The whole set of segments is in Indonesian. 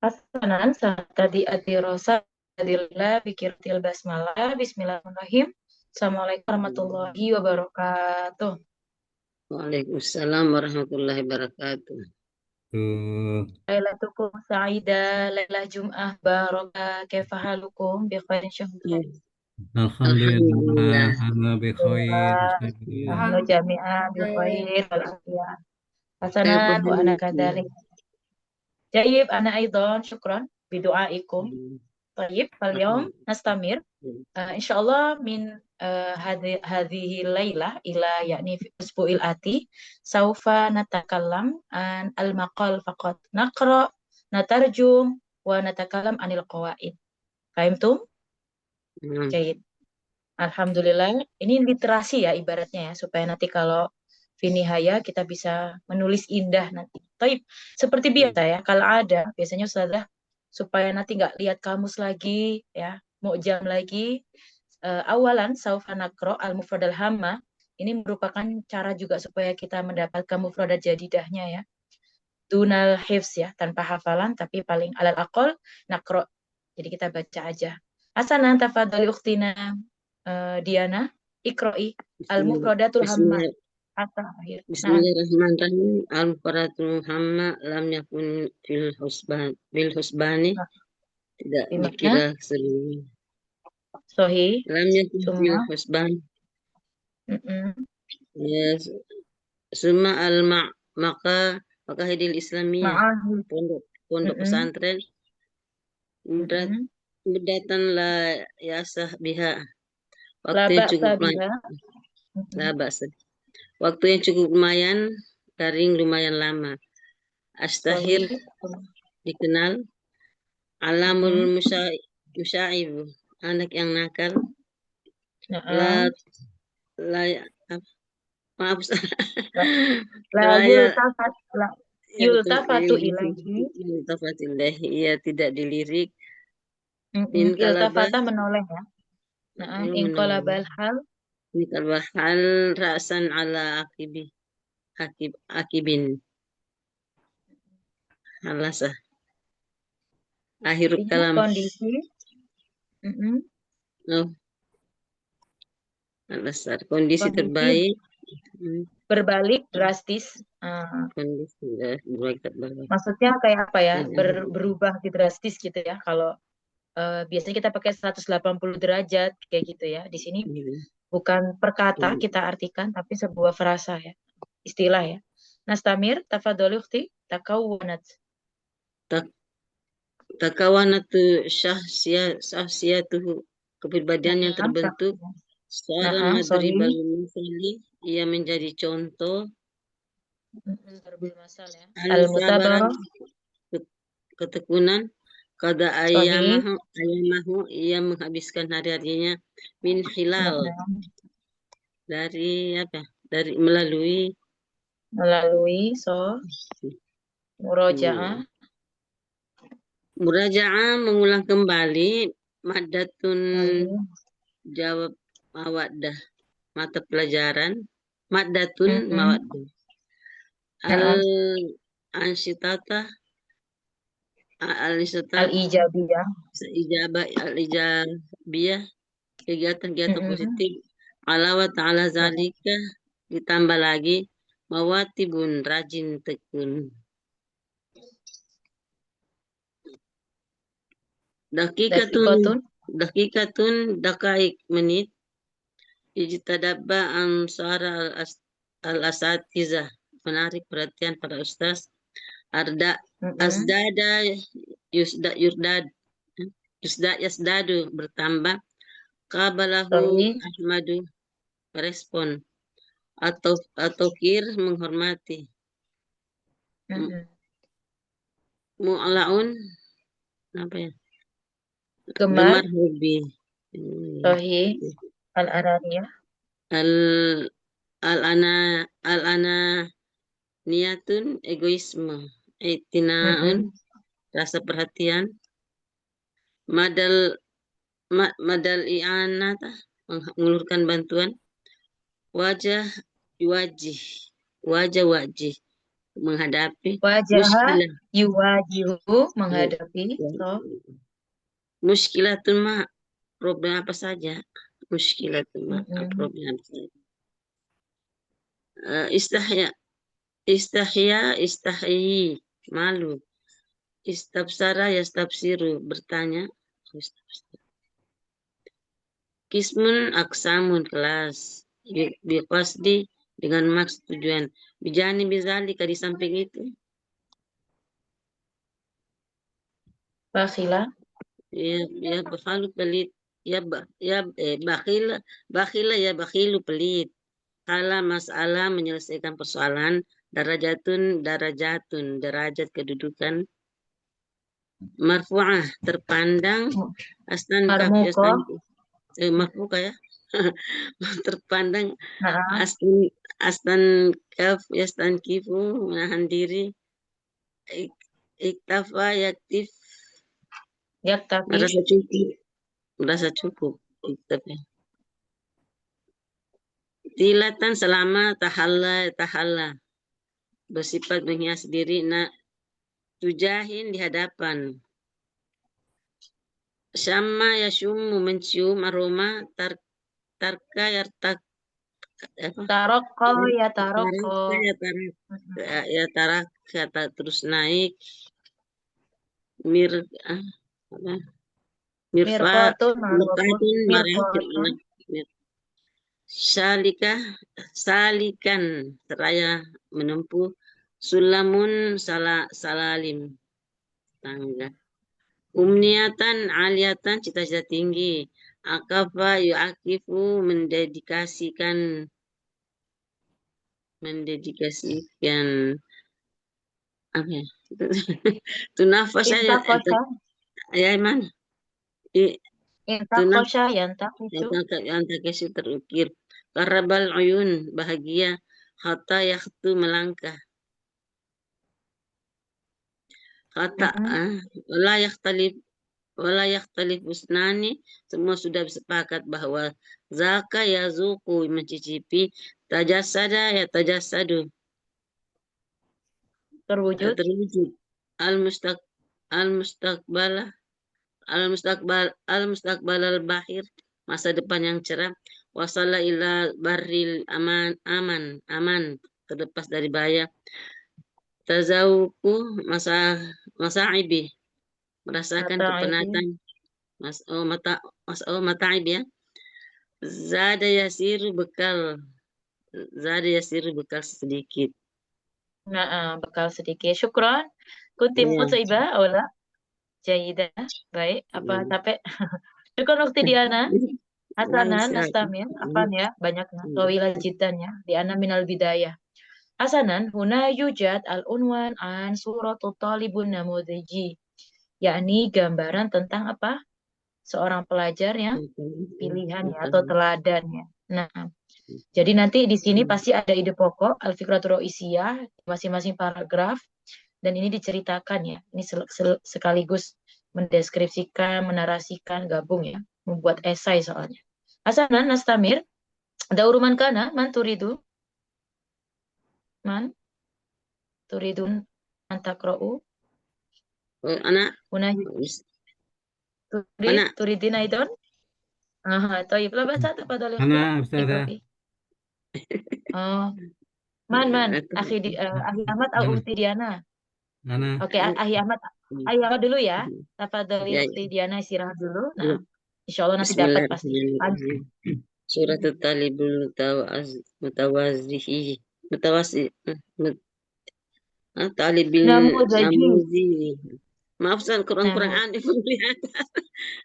Hasanan tadi adirosa adillah bikirtil basmalah bismillahirrahmanirrahim. Assalamualaikum warahmatullahi wabarakatuh. Waalaikumsalam warahmatullahi wabarakatuh. Lailatukum sa'idah, lailah jum'ah barakah, kaifa halukum bi khairin syahdur. Alhamdulillah. Alhamdulillah, ana bi khair. Nahnu jami'an bi khair wal afiyah. Hasanan wa ana Alhamdulillah. kadzalik. Jayyib ana aidan syukran bidu'aikum. Tayyib, fal yawm nastamir insyaallah min hadhihi lailah ila yakni fi usbu'il ati saufa natakallam an al maqal faqat naqra natarjum wa natakallam anil qawaid. Fahimtum? Jayid. Alhamdulillah, ini literasi ya ibaratnya ya, supaya nanti kalau finihaya kita bisa menulis indah nanti. Taib, seperti biasa ya, kalau ada, biasanya Ustazah, supaya nanti nggak lihat kamus lagi, ya, mu'jam lagi, awalan saufa nakro al-mufrad al-hamma, ini merupakan cara juga supaya kita mendapatkan mufradat jadidahnya ya. Dunal hifz ya, tanpa hafalan, tapi paling alal aqol nakro. Jadi kita baca aja. Hasanan tafadhali ukhtina Diana, ikro'i al-mufradatul hamma. Bismillahirrahmanirrahim. Al-Faratul Muhammad lam yakun fil husbani tidak dikira seluruh. Sohi. Lam yakun fil husban. Ya, summa maka hidil Islamiyah pondok pesantren berdatanglah yasah biha waktu yang cukup waktu yang cukup lumayan, garing lumayan lama. Astahir dikenal, alamul musya'ib anak yang nakal. Maaf, yultafatu ilaihi, ia tidak dilirik. Iltafata menoleh ya. Inqalabal hal rasan ala akibin alasah akhir kalam kondisi alasar kondisi terbaik berbalik drastis. Kondisi berbalik. Maksudnya kayak apa ya? Berubah drastis gitu ya. Kalau biasanya kita pakai 180 derajat kayak gitu ya. Di sini bukan perkata kita artikan, tapi sebuah frasa ya, istilah ya. Nastamir, tafadholi ukhti, takawanatu syahsiyatuhu kepribadian yang terbentuk. Seorang madribal misali, ia menjadi contoh. Al-musabarah, ketekunan. Kada ayamahu ia menghabiskan hari-harinya min hilal dari apa? Dari melalui murajaah mengulang kembali maddatun jawab mawaddah mata pelajaran maddatun mawaddah al-ansyitata al-ijabiyah kegiatan-kegiatan positif ala ta'ala zalika ditambah lagi mawatibun rajin tekun dakikatun dakaik menit ijtadabba ansara al-asatizah menarik perhatian para ustaz asdada yasdadu bertambah qabalahu ahmadu respon atau kir menghormati mu'alaun apa ya gemar hobi al-ananiyah al-ana niatun egoisme itinaun rasa perhatian madal i'anata mengulurkan bantuan wajah wajih menghadapi Wajaha muskilah. yuwajihu Ya, menghadapi. ya. So, Muskilatun ma problem apa saja. Muskilatun ma mm-mm. problem apa saja. Istahya, istahyi, malu. Istabsara yastabsiru, bertanya. Kismun aksamun, kelas. Biqasdi, dengan maksud tujuan. Bijani bizalika, di samping itu. Bakhila. Ya bakhalu pelit. Bakhila, ya bakhilu pelit. Kala masalah menyelesaikan persoalan. Darajatun, derajat kedudukan. Marfu'ah, terpandang. Astankaf, Marmuko. marfu'ah ya. Terpandang. Nah, Astankaf, yastankifu, menahan diri. Iktafa, yaktif, yaktafi. merasa cukup. Merasa cukup. Iktafa. Tilatan, selama. Tahalla. Bersifat menghias diri. Tujahin, di hadapan. Syamma yashummu, mencium aroma. Tarka yartak, apa? Taroko ya taroko. Kata terus naik. Mir apa? Mirfa, Mirkotun marwakun. mirfatun, marahil. Mirkotun. Salikan, seraya menempuh. Sulamun, salalim, tangga. Umniatan, aliyatan, cita-cita tinggi. Akafa yu'akifu, mendedikasikan apa ya? Tunafasa ya, Intakosha. ya mana? Tunaf Intakosha yantak itu. yang terkesi terukir. Karabal uyun, bahagia. Hatta yakhtu, melangkah. Kata wala yakhtalif usnani, semua sudah sepakat bahwa zaka yazuku, mencicipi. Tajasada ya tajasadu, Terwujud. terwujud. Al-mustaq al-mustaqbala al-mustaqbal al-bahir, masa depan yang cerah. Wasala ila barril aman, terlepas dari bahaya. Tazawuku, masaibi, merasakan Mata ini. kepenatan. Mata'ib ya. Zada yasiru, bekal sedikit. Nah, bekal sedikit. Syukron. Kunti Iya. mutaiba awla. Jayidah. Baik. Apa capek? Syukron waktu Diana. Hasanan nastamir. Apaan ya? Banyaknya. Tawilah jiddan ya. Diana minal bidayah. Hasanan. Huna yujad al-unwan an suratul talibun namudhiji. Yakni gambaran tentang apa? Seorang pelajar yang pilihan ya, atau teladan ya. Nah, jadi nanti di sini pasti ada ide pokok al-fikratur ro'isiyah di masing-masing paragraf, dan ini diceritakan ya. Ini sekaligus mendeskripsikan, menarasikan, gabung ya, membuat esai soalnya. Hasanan nastamir. Dauruman kana man turidu, man turidun antakra'u Anak, huna turidin aidon. Aha, toib lah baca tafadhal ya أنا ukhti. أستاذة. Iqra'i. Oh, man. Akhi Ahmad au ukhti Diana. أنا Oke, Akhi Ahmad. Akhi Ahmad dulu ya. Tafadhali ya, ukhti Diana istirahat dulu. Nah, insya Allah nanti dapat pasti. Bismillahirrahmanirrahim. Surat At-Talibul mutawazihi, mutawasi, talibil Namudaji. namuzi. Maaf, kurang Namu. aneh penglihatan.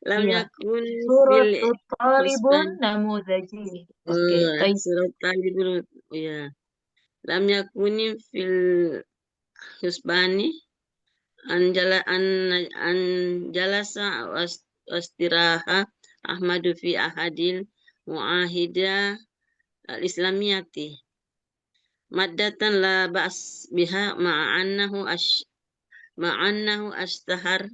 Lam Iya. yakun fil Suratul Talibun husban. namudaji. Oke, baik. Surat Talibul, ya. Lam yakuni fil husbani an jalasa wastiraha Ahmadu fi ahadil muahida al-islamiyati maddatan la ba's biha ma'annahu ashtahar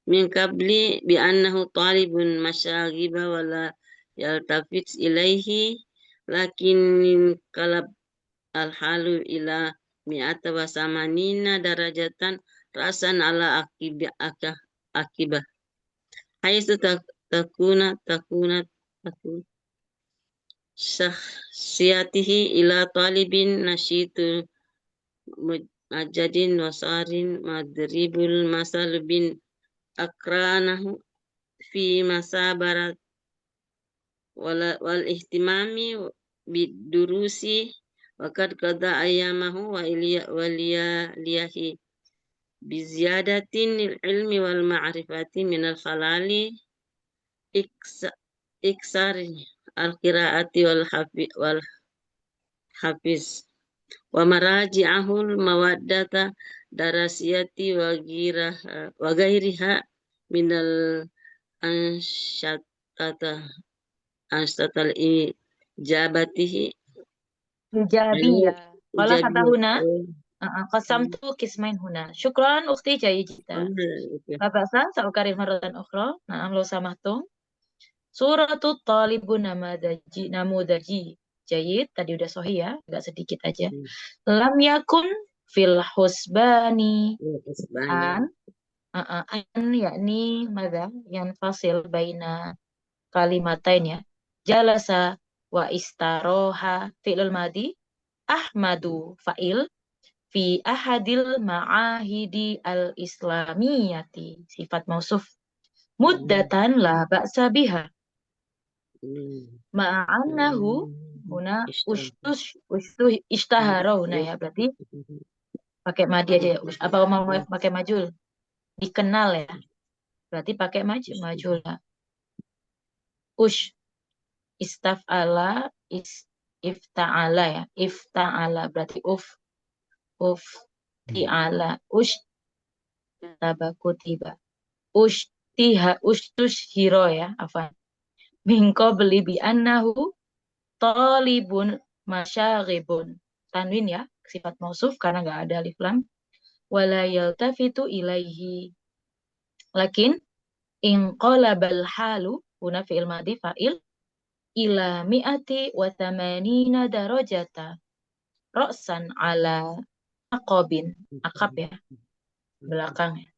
min qabli bi annahu talibun masyagiba wala yaltafit ilaihi, lakin kalab al-halu ila mi'ata wa samanina darajatan rasan ala akibah. Haitsu takun syakhsiyatihi ila talibin nasyitu majadin wasarin madribul masal bin akranahu fi masabarat wal ihtimami bidurusi waqad qada ayyamahu liyahi biziyadatin ilmi wal ma'rifati minal khalali iksari al-qiraati wal hafiz wa maraji'ahul mawaddata darasiyati wa ghairiha minal ansyatata ansatal ijabatihi Ijabiyah. Qala kata ijabiyah. huna, qasamtu kismain huna. Syukran ukhti jayyida. La ba'sa, sa'ukarir marratan ukhra. Na'am law samahtum. Suratul Talibun namudaji. Jayyid, tadi udah sahih ya, agak sedikit aja. Lam yakun fil husbani an yakni madza yang fasil baina kalimatain ya. Jalasa wa istaroha fi'lul madi Ahmadu fa'il fi ahadil ma'ahidi al-islamiyati sifat mausuf muddatan la ba'sa biha ma'annahu huna ishtahara huna ya, berarti pakai madi aja ya. Apa mau pakai majul, dikenal ya, berarti pakai majul ya. Ush istaf'ala ifta'ala ya, ifta'ala berarti uf ti'ala ush tabakutiba ushtush hiro ya, apa mingko beli bi annahu talibun masyaghibun, tanwin ya, sifat mausuf karena nggak ada alif lam, wala yaltafitu ilaihi, lakin in qalabal halu huna fi'il madi fa'il ila mi'ati wa thamanina darajata ra'san ala aqabin, akab ya, belakang ya.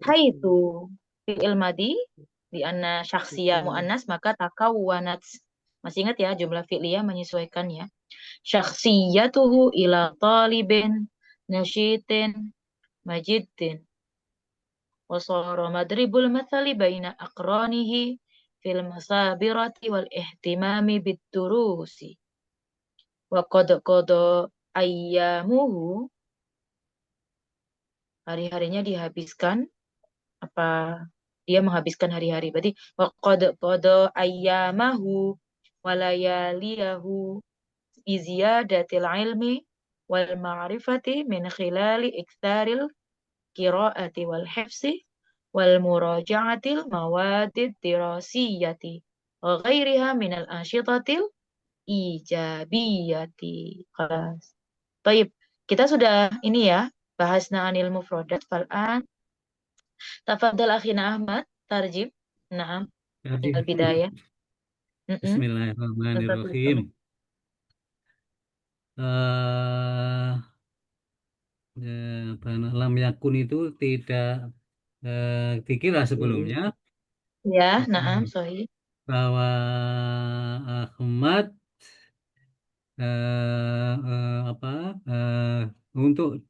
Haitsu fi'il madi di anna syakhsiyah muannas maka takawwanat. Masih ingat ya, jumlah fi'liyah menyesuaikan ya. Syakhsiyatuhu ila talibin nasyitin majidin wasara madribul mathali baina aqranihi fil masabirati wal ihtimami bid-durusi wa qad ayyamuhu, hari-harinya dihabiskan, apa dia menghabiskan hari-hari, berarti wa qad ayyamahu wa layaliyahu bi ziyadatil ilmi wal ma'rifati min khilali iktsaril qiraati wal hifzi wal muraja'atil mawadid dirasiyati wa ghairiha min al ansyitatil ijabiyati. Kelas. Baik, kita sudah ini ya, bahasna anil mufradat. Fal'an tafadhal akhina Ahmad tarjim. Naam, al bidayah. Bismillahirrahmanirrahim. Lam yakun itu tidak dikira sebelumnya Ya, naam, sahih. bahwa Ahmad untuk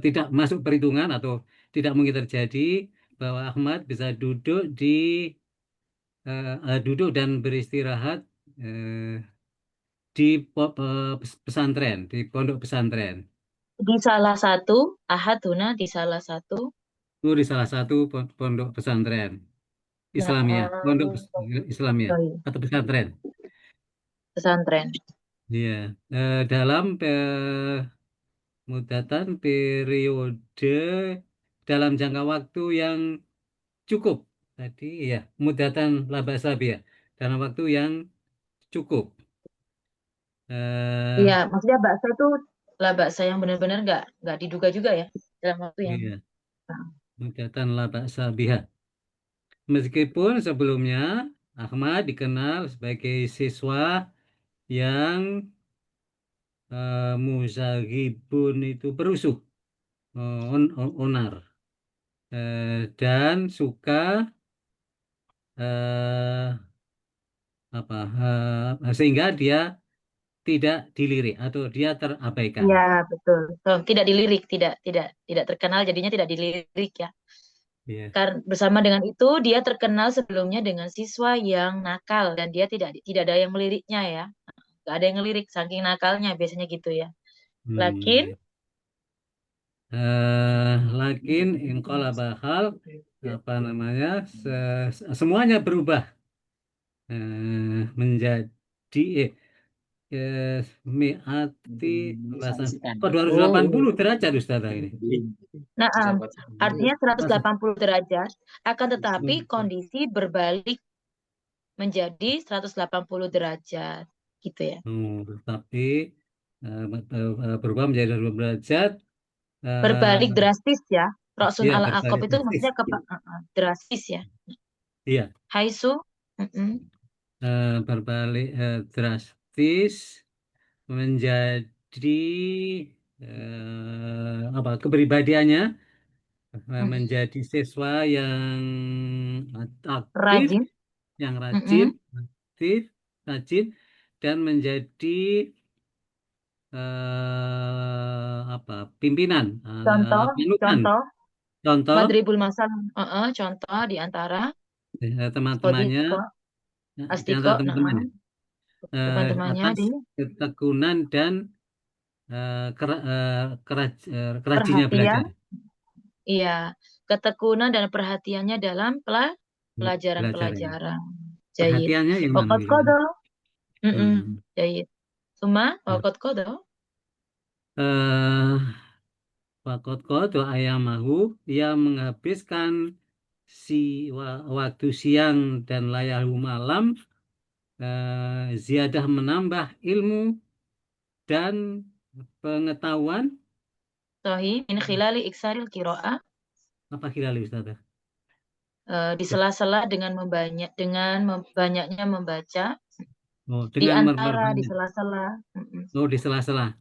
tidak masuk perhitungan atau tidak mungkin terjadi bahwa Ahmad bisa duduk dan beristirahat di pesantren, di pondok pesantren. Di salah satu ahaduna, di salah satu Di salah satu pondok pesantren Islamiyah, pondok Islamiyah atau pesantren. Pesantren. Iya, dalam mudatan periode dalam jangka waktu yang cukup. Tadi ya, mudatan laba sabia dalam waktu yang cukup. Iya, maksudnya baksa itu lah baksa yang benar-benar nggak diduga juga ya dalam waktu yang. Iya, mudatan laba sabia. Meskipun sebelumnya Ahmad dikenal sebagai siswa yang Muzagibun itu perusuh, onar. Dan suka eh, apa sehingga dia tidak dilirik atau dia terabaikan. Ya, betul. Oh, tidak dilirik, tidak terkenal, jadinya tidak dilirik ya. Iya. Karena bersama dengan itu dia terkenal sebelumnya dengan siswa yang nakal dan dia tidak ada yang meliriknya ya. Gak ada yang ngelirik saking nakalnya biasanya gitu ya. Lakin Iya. Lakin inqalabahal apa namanya semuanya berubah menjadi mi'ati belasan kok 280 derajat Ustaz ini. nah, artinya 180 derajat akan tetapi kondisi berbalik menjadi 180 derajat gitu ya. Tapi berubah menjadi 2 derajat Berbalik drastis ya. Roksun iya ala akob berbalik itu drastis. maksudnya drastis ya. Iya, Haisu, berbalik drastis menjadi apa kepribadiannya menjadi siswa yang aktif, rajin, yang rajin, aktif, rajin, dan menjadi apa pimpinan, contoh, panutan, contoh, contoh madribul masal, contoh di antara teman-temannya, sodiko, di antara astiko, teman-temannya, teman-temannya atas di ketekunan dan kerajinnya perhatian, belajar, iya, ketekunan dan perhatiannya dalam belajarnya. pelajaran-pelajaran. Jayid. Perhatiannya yang mana Wakot gitu? kodo, Hmm. jayid. Suma, Nah, wakot kodo, eh Fakot kodo ayamahu, ia menghabiskan waktu siang dan layahul malam, ziyadah menambah ilmu dan pengetahuan. sohi, min khilali iksaril kiro'ah, Apa kira Ustaz? di sela-sela dengan banyaknya membaca, Oh, di dengan antara, di memperbanyak. sela-sela, Oh, di sela-sela.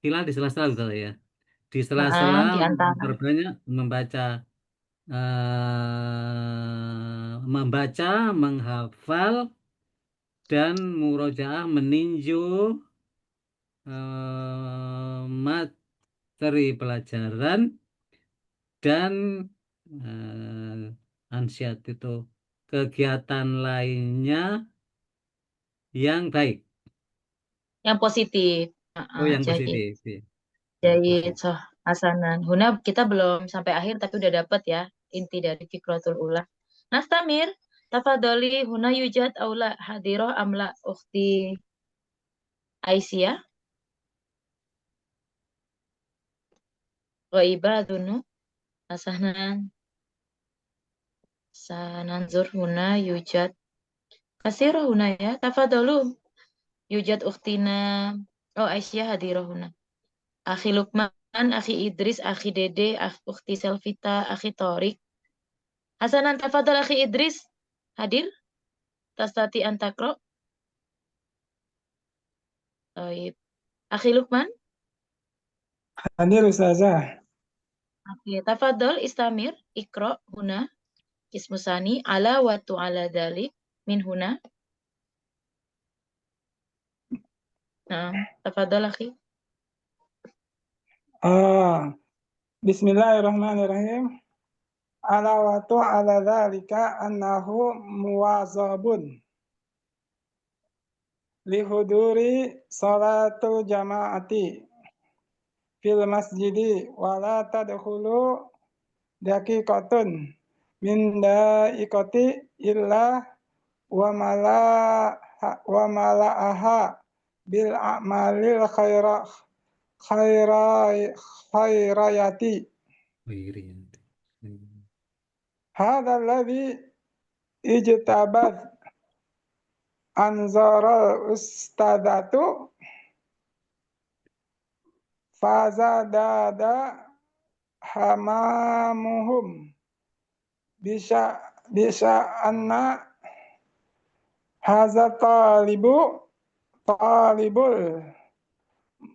Hilal di sela-sela Ustaz ya. Di sela-sela di antara. memperbanyak membaca, membaca, menghafal dan murojaah meninjau materi pelajaran dan ansiat itu kegiatan lainnya yang baik. Yang positif. Oh, yang Jahit. positif. Iya. Yang Jahit, positif. soh, hasanan. Huna kita belum sampai akhir tapi udah dapet ya inti dari Fikratul Ula. Nastamir, tafadoli huna yujad aula hadiroh amla ukhti Aisyah. Ghaibah dunu. Hasanan. Sananzur huna yujad. Kasiro huna ya. Tafadolu. Yujad ukhtina. Oh, Aisyah hadiroh huna. Akhi Lukman, Akhi Idris, Akhi Dede, Ukhti Selvita, Akhi Torik. Hasanan tafadhal Akhi Idris. Hadir? Tastati antakro. Baik. Akhi Lukman. Hadir Ustazah. Oke, tafadhal istamir. Ikro huna. Kismusani. Ala watu ala dalik. Min huna. Nah, tafadhal Akhi. Bismillahirrahmanirrahim. Ala watu ala dhalika annahu muwazabun lihuduri salatul jama'ati fil masjidi wala tadkhulu daqiqatun min da'iqati illa wa mala'aha bil a'malil khairayati. Hadha alladhi ijtabat anzaral ustadatu fazadada hamamuhum bisa anna haza talibul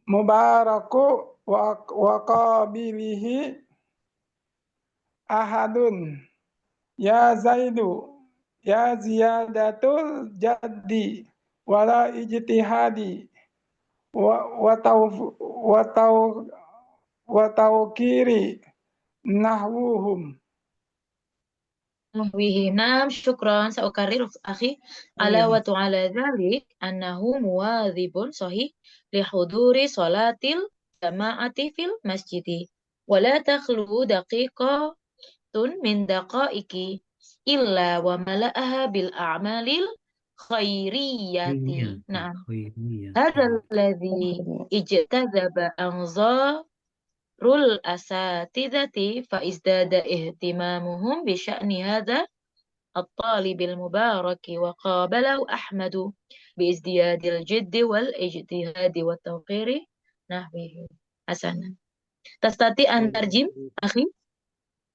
mubaraku wa qabilihi ahadun ya Zaidu ya ziyadatul jaddi wala ijtihadi wa tawkiri nahwuhum. نعم شكرا سأكرر أخي علاوة على ذلك أنه مواظب صحيح لحضور صلاة الجماعة في المسجد ولا تخلو دقيقة من دقائق إلا وملأها بالأعمال الخيرية. نعم هذا الذي اجتذب أنظار الأساتذة فازداد اهتمامهم بشأن هذا الطالب المبارك وقابله أحمد بازدياد الجد والاجتهاد والتوقير نحوه. حسنا تستطيع أن ترجم أخي؟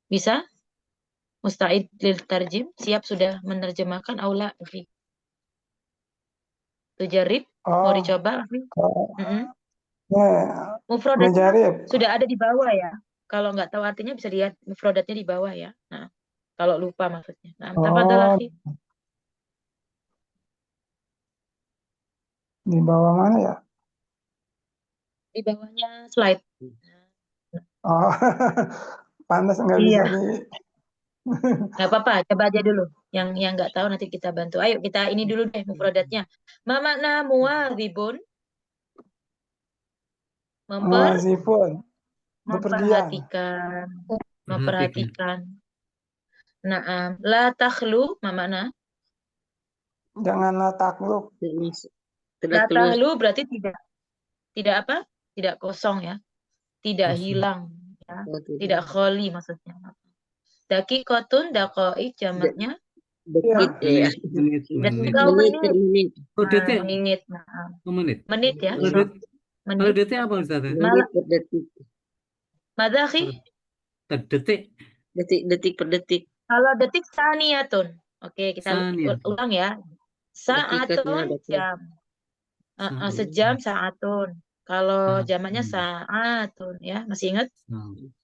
Bisa? Musta'id lil tarjim? Siap sudah menerjemahkan atau la akhi? Tujarib? Mau dicoba akhi? Mufrodatnya Mujarib. sudah ada di bawah ya. Kalau nggak tahu artinya bisa lihat mufrodatnya di bawah ya. Nah, kalau lupa maksudnya. Nah, tafadhal akhi. Di bawah mana ya? Di bawahnya slide. Oh, panas nggak bisa di. Nggak apa-apa, coba aja dulu. Yang nggak tahu nanti kita bantu. Ayo kita ini dulu deh mufrodatnya. Ma makna muwadhibun? Muwazifun. Bepergian. Memperhatikan. Nah, la takhlu, ma makna? Janganlah takluk. La takhlu berarti tidak apa? Tidak kosong ya. Tidak hilang ya. Tidak kholi maksudnya. Daqiqatun, daqaik jamaknya Detik ya. menit. Oh, detik. Menit. Oh, menit. Menit ya. Kalau detik apa Ustaz? Menit per detik. Mada akhi? Detik. Detik per detik. Kalau detik saniyatun. Oke, kita ulang ya. Saatun jam. Sejam saatun. Kalau jamaknya saatun ya, masih ingat?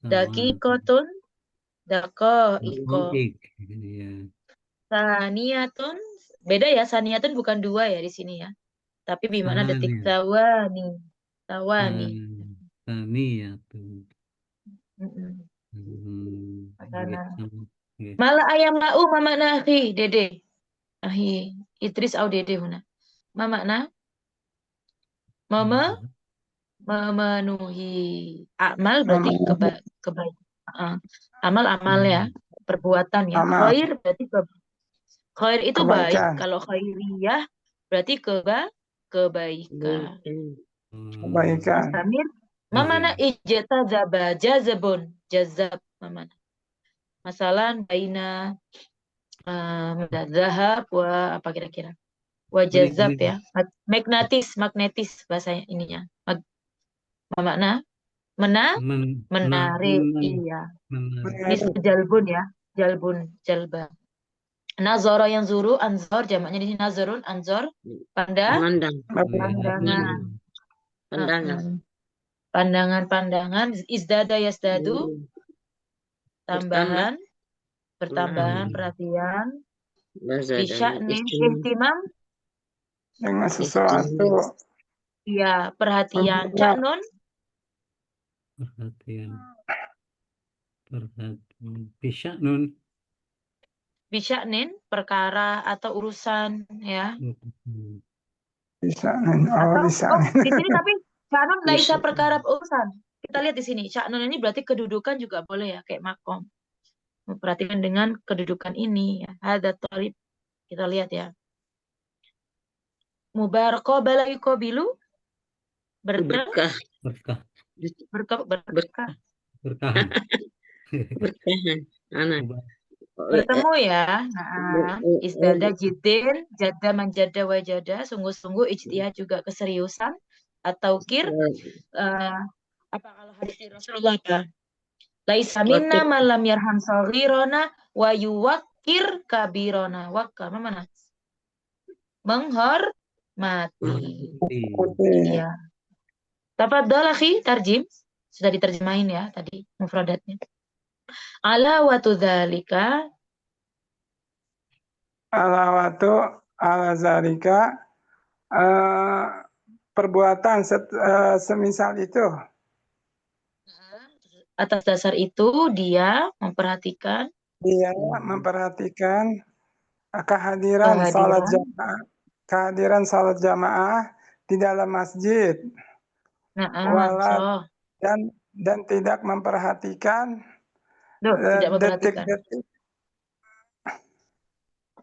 Daqiqatun, daqaiqo. Saniyatun, beda ya, saniyatun bukan dua ya di sini ya. Tapi bimana detik tawani. Saniyatun. Mala ayam lau makna akhi Dede. Ahi Idris au Dede huna. Ma makna? Memenuhi amal berarti kebaikan. Amal ya, perbuatan ya. Khair berarti khair itu kebaikan. baik. Kalau khairiyah berarti kebaikan. Kebaikan. Samir, mamana ijtazaba jazabun, jazab mamana. Masalan baina zahab wa apa kira-kira? Wa jazab ya. Magnetis bahasa ininya. Makna menarik, iya. Ini jalbun ya, jalba. Nazara yang zuru, anzor, jamaknya di sini nazarun, anzor, pandangan, izdada yasdadu, tambahan, bertambahan, perhatian, bisya'nin, ihtimam, dengan sesuatu. Iya, perhatian. Cak Nun? Perhatian. Bisya'nun. Bisya'nin, perkara atau urusan ya. Bisya'nin. Di sini tapi Cak Nun laisa perkara urusan. Kita lihat di sini. Cak Nun ini berarti kedudukan juga boleh ya, kayak makom. Memperhatikan dengan kedudukan ini ya. Hadza talib. Kita lihat ya. Mubaraka bala yuqabilu berkah. Bertemu ya. Izdada jiddin, jadda manjadda wajada, sungguh-sungguh ijtihad juga keseriusan atau apa kalau hadis Rasulullah apa? Laisa minna man lam yarham saghirana wa yuwaqqir kabirana. Wakka mana? Menghormati. Iya. Tafadhal akhi, tarjim. Sudah diterjemahin ya tadi mufradatnya. Ala wa tudzalika. Alawatu ala zalika, perbuatan semisal itu. Atas dasar itu dia memperhatikan Dia memperhatikan kehadiran salat jamaah di dalam masjid, so. dan tidak memperhatikan Tidak memperhatikan. detik-detik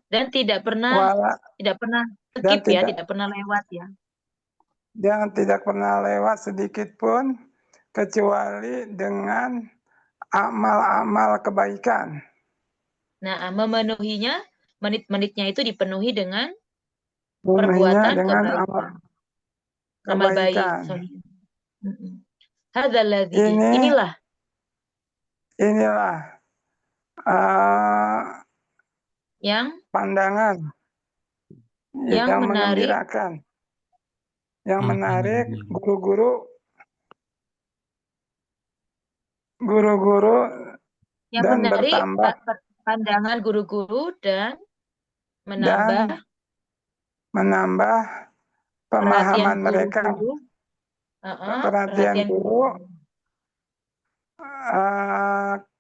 dan tidak pernah skip ya, tidak pernah lewat ya. Dan tidak pernah lewat sedikit pun kecuali dengan amal-amal kebaikan. Nah, memenuhinya, menit-menitnya itu dipenuhi dengan Memenuhinya perbuatan dengan kebaikan. amal baik. kebaikan. Inilah yang pandangan yang menarik, menggembirakan, yang menarik guru-guru yang dan menarik bertambah pandangan guru-guru dan menambah pemahaman mereka, perhatian guru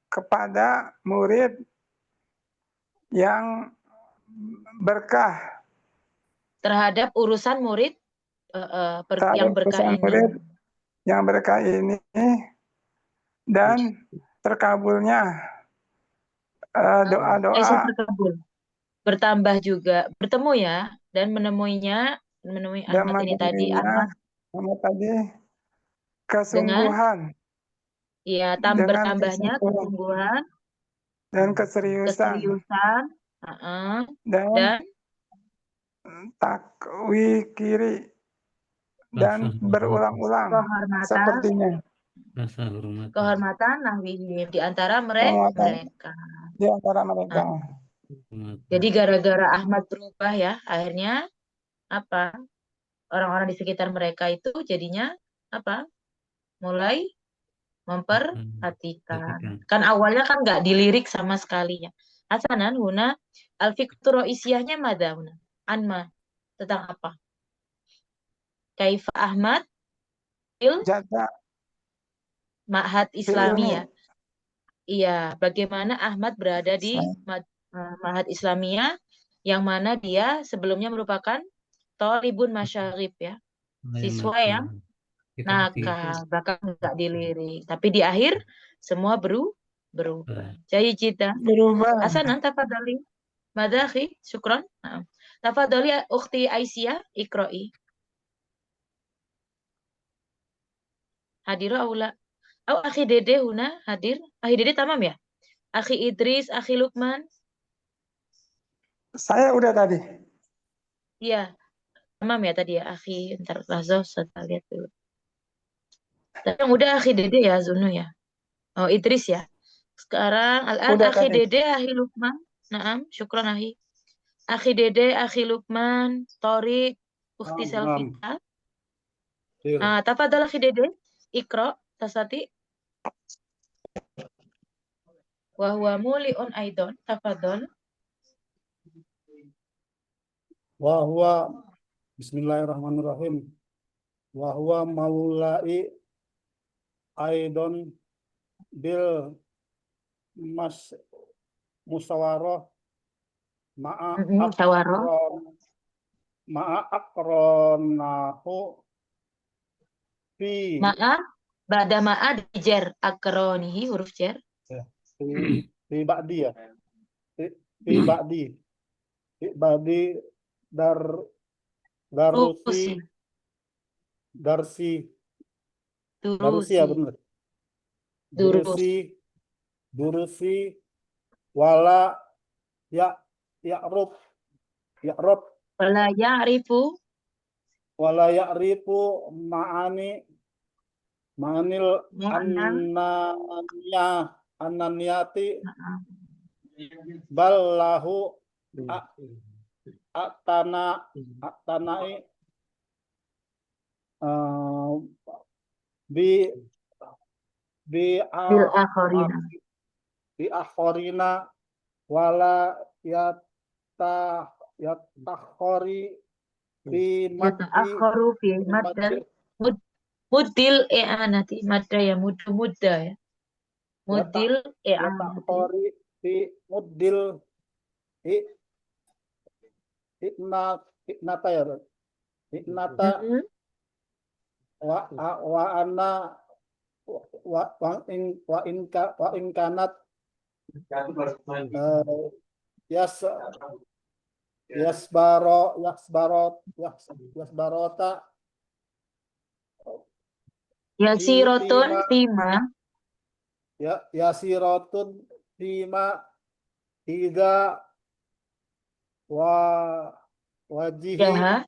kepada murid yang berkah, terhadap urusan murid yang berkah ini. Murid yang berkah ini dan terkabulnya doa-doa. Bertambah juga, bertemu ya, dan menemui Ahmad ini tadi, Ahmad tadi kesungguhan. Iya, bertambahnya kesungguhan dan keseriusan dan takwi kiri dan berulang-ulang sepertinya. Kehormatan nahwihim di antara mereka. Jadi gara-gara Ahmad berubah ya, akhirnya apa? Orang-orang di sekitar mereka itu jadinya apa? Mulai memperhatikan. Kan awalnya kan nggak dilirik sama sekali ya. Hasanan huna al-fikru isyahnya mada huna. Anma tentang apa? Kaifa Ahmad Ma'had Islami ya. Iya, bagaimana Ahmad berada di Ma'had Islamiyah yang mana dia sebelumnya merupakan Thalibun Masyarib ya. Siswa yang nakal, bahkan nggak dilirik. Tapi di akhir semua berubah. Jadi kita Hasanan tafadhali. Madakhi, syukran. Tafadhali ukhti Aisyah, iqra'i. Hadir aula. Au akhi Dede huna hadir. Akhi Dede tamam ya? Akhi Idris, akhi Lukman. Saya udah tadi. Iya. Tamam ya tadi ya, akhi. Ntar Razo saya lihat dulu. Tapi yang udah akhi Dede ya, Zunu ya. Oh, Idris ya. Sekarang al-an akhi Dede, akhi Lukman. Naam, syukran akhi. Akhi Dede, akhi Lukman, Torik, Ukhti Selvita. Tafadhal akhi Dede, Iqra, tasati. Wa huwa muli'un aidon, tafadhal. Wa huwa bismillahirrahmanirrahim. Wa huwa maulai aidon bil musawarah ma'a akronahu fi ba'da ma'a dijer akronihi huruf jer fi ba'di ya fi ba'di darusi ya benar durusi wala ya'ruf wala ya'rifu ma'anil annaniyati ballahu bi bi bil akharina. bi akhorina wala yatakhori bi maddi Yata'akharu fi maddal muddil i'anati. Madda ya mudda ya. Muddil i'anati. yatakhori bi muddil iknata ya iknata Mhm. wa anna wa in kanat yasbarota Yasirotun fima. yasirotun fima tiga wajihi Jaha.